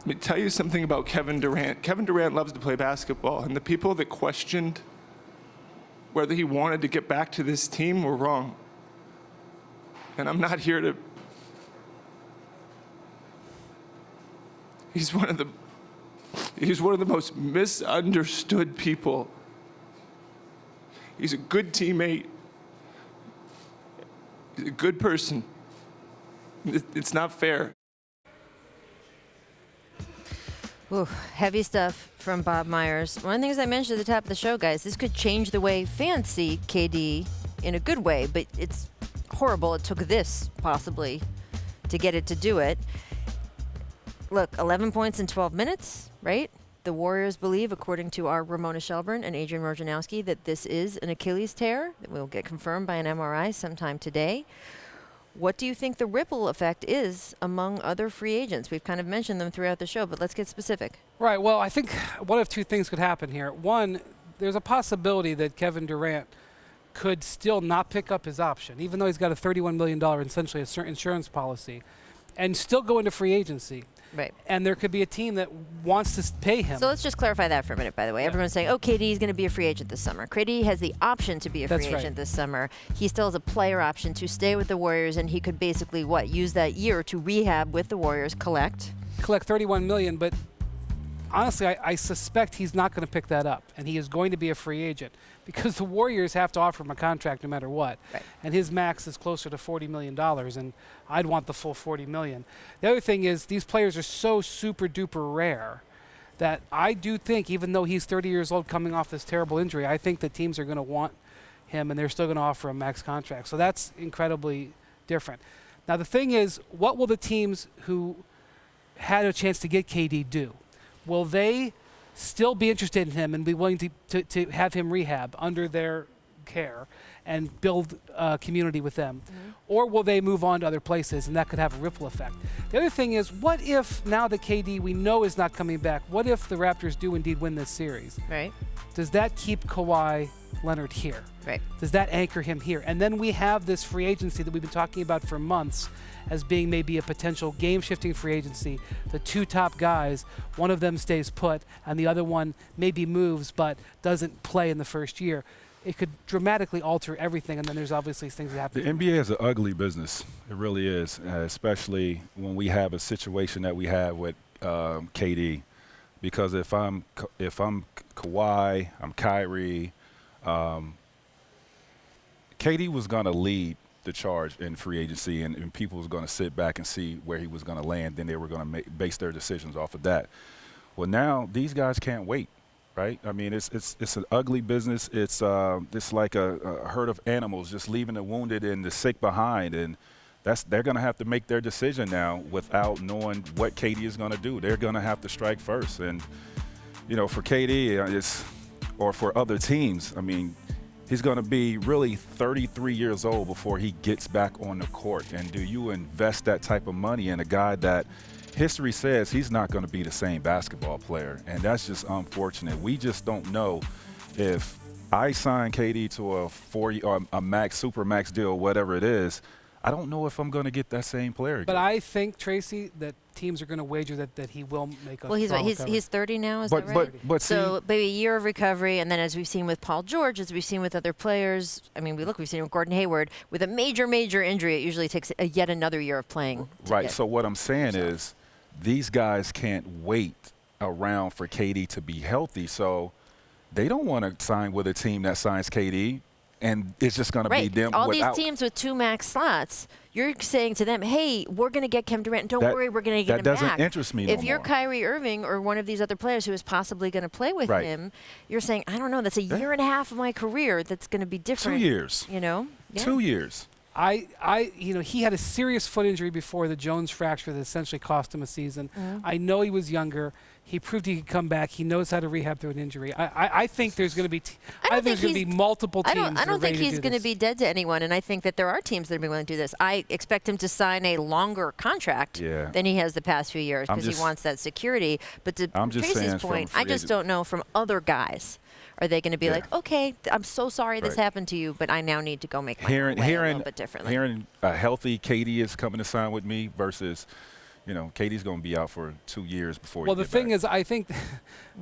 me tell you something about Kevin Durant. Kevin Durant loves to play basketball, and the people that questioned whether he wanted to get back to this team were wrong. And I'm not here to... He's one of the most misunderstood people. He's a good teammate. He's a good person. It's not fair. Ooh, heavy stuff from Bob Myers. One of the things I mentioned at the top of the show, guys, this could change the way fans see KD in a good way, but it's horrible. It took this, possibly, to get it to do it. Look, 11 points in 12 minutes, right? The Warriors believe, according to our Ramona Shelburne and Adrian Wojnarowski, that this is an Achilles tear that will get confirmed by an MRI sometime today. What do you think the ripple effect is among other free agents? We've kind of mentioned them throughout the show, but let's get specific. Right. Well, I think one of two things could happen here. One, there's a possibility that Kevin Durant could still not pick up his option, even though he's got a $31 million, essentially, a insurance policy, and still go into free agency. Right. And there could be a team that wants to pay him. So let's just clarify that for a minute, by the way. Yeah. Everyone's saying, oh, KD is going to be a free agent this summer. KD has the option to be a free agent this summer. He still has a player option to stay with the Warriors, and he could basically, use that year to rehab with the Warriors, collect $31 million, but honestly, I suspect he's not going to pick that up, and he is going to be a free agent because the Warriors have to offer him a contract no matter what. Right. And his max is closer to $40 million, and I'd want the full $40 million. The other thing is these players are so super-duper rare that I do think, even though he's 30 years old coming off this terrible injury, I think that teams are going to want him, and they're still going to offer him max contract. So that's incredibly different. Now, the thing is, what will the teams who had a chance to get KD do? Will they still be interested in him and be willing to have him rehab under their care and build a community with them? Mm-hmm. Or will they move on to other places, and that could have a ripple effect? The other thing is, what if now that KD we know is not coming back, what if the Raptors do indeed win this series? Right. Does that keep Kawhi Leonard here? Right. Does that anchor him here? And then we have this free agency that we've been talking about for months as being maybe a potential game-shifting free agency. The two top guys, one of them stays put, and the other one maybe moves but doesn't play in the first year. It could dramatically alter everything, and then there's obviously things that happen. The NBA is an ugly business. It really is, especially when we have a situation that we have with KD. Because if I'm Kawhi, I'm Kyrie, KD was going to lead the charge in free agency, and people was going to sit back and see where he was going to land. Then they were going to base their decisions off of that. Well, now these guys can't wait, right? I mean, it's an ugly business. It's like a herd of animals just leaving the wounded and the sick behind, and they're going to have to make their decision now without knowing what KD is going to do. They're going to have to strike first, and for KD, or for other teams, I mean, he's going to be really 33 years old before he gets back on the court. And do you invest that type of money in a guy that history says he's not going to be the same basketball player? And that's just unfortunate. We just don't know if I sign KD to a 4 or a max, super max deal, whatever it is. I don't know if I'm going to get that same player again. But I think, Tracy, that teams are going to wager that he will make a he's 30 now, is that right? But so maybe a year of recovery, and then as we've seen with Paul George, as we've seen with other players, I mean, we've seen with Gordon Hayward, with a major injury, it usually takes yet another year of playing. Right, so what I'm saying is these guys can't wait around for KD to be healthy, so they don't want to sign with a team that signs KD. And it's just going to be them. All these teams with 2 max slots, you're saying to them, hey, we're going to get Kevin Durant. Don't worry, we're going to get him back. That doesn't interest me If you're Kyrie Irving or one of these other players who is possibly going to play with him, you're saying, I don't know, that's a year and a half of my career that's going to be different. 2 years. Yeah. 2 years. He had a serious foot injury before the Jones fracture that essentially cost him a season. Mm-hmm. I know he was younger. He proved he could come back. He knows how to rehab through an injury. I think there's going to be multiple teams. I don't think he's going to be dead to anyone, and I think that there are teams that are willing to do this. I expect him to sign a longer contract than he has the past few years because he wants that security. But to Tracy's point, I just don't know from other guys. Are they going to be like, okay, I'm so sorry this happened to you, but I now need to go make my way a little bit differently? Hearing a healthy KD is coming to sign with me versus, you know, KD's going to be out for 2 years before. Well, the thing is, I think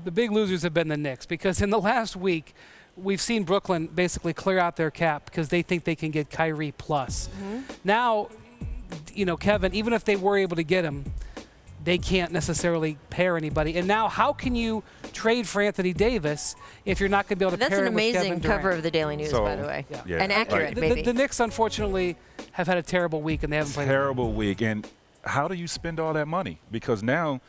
the big losers have been the Knicks, because in the last week, we've seen Brooklyn basically clear out their cap because they think they can get Kyrie plus. Now, you know, Kevin, even if they were able to get him, they can't necessarily pair anybody. And now, how can you trade for Anthony Davis if you're not going to be able to That's pair an him with Kevin amazing Durant? cover of the Daily News, by the way. Yeah. And accurate, The, maybe. the Knicks, unfortunately, have had a terrible week, and they haven't played. Terrible week. And how do you spend all that money? Because now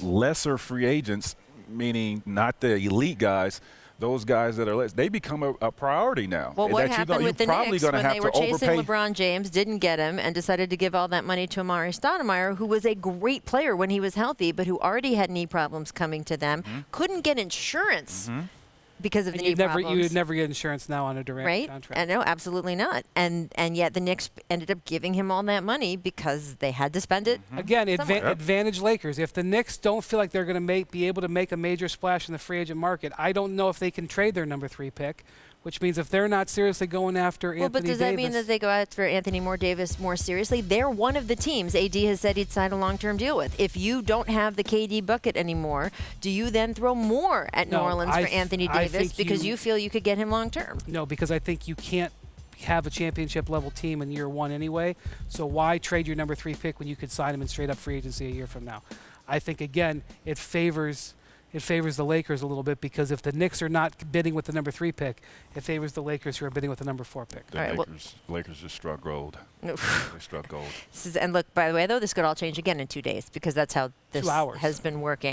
lesser free agents, meaning not the elite guys, those guys that are less, they become a priority now. Well, what happened with the Knicks when they were chasing overpay. LeBron James, didn't get him, and decided to give all that money to Amari Stoudemire, who was a great player when he was healthy, but who already had knee problems coming to them, couldn't get insurance because of the knee problems. You would never get insurance now on a Durant contract. No, absolutely not. And yet the Knicks ended up giving him all that money because they had to spend it. Again, advantage Lakers. If the Knicks don't feel like they're going to be able to make a major splash in the free agent market, I don't know if they can trade their number 3 pick, which means if they're not seriously going after Anthony Davis. Well, but does that mean that they go after Anthony Davis more seriously? They're one of the teams AD has said he'd sign a long-term deal with. If you don't have the KD bucket anymore, do you then throw more at New Orleans for Anthony Davis because you feel you could get him long-term? No, because I think you can't have a championship-level team in year 1 anyway. So why trade your number 3 pick when you could sign him in straight-up free agency a year from now? I think, again, it favors the Lakers a little bit, because if the Knicks are not bidding with the number 3 pick, it favors the Lakers, who are bidding with the number 4 pick. The Lakers just struck gold. They struck gold. And look, by the way, though, this could all change again in 2 days, because that's how this 2 hours has been working.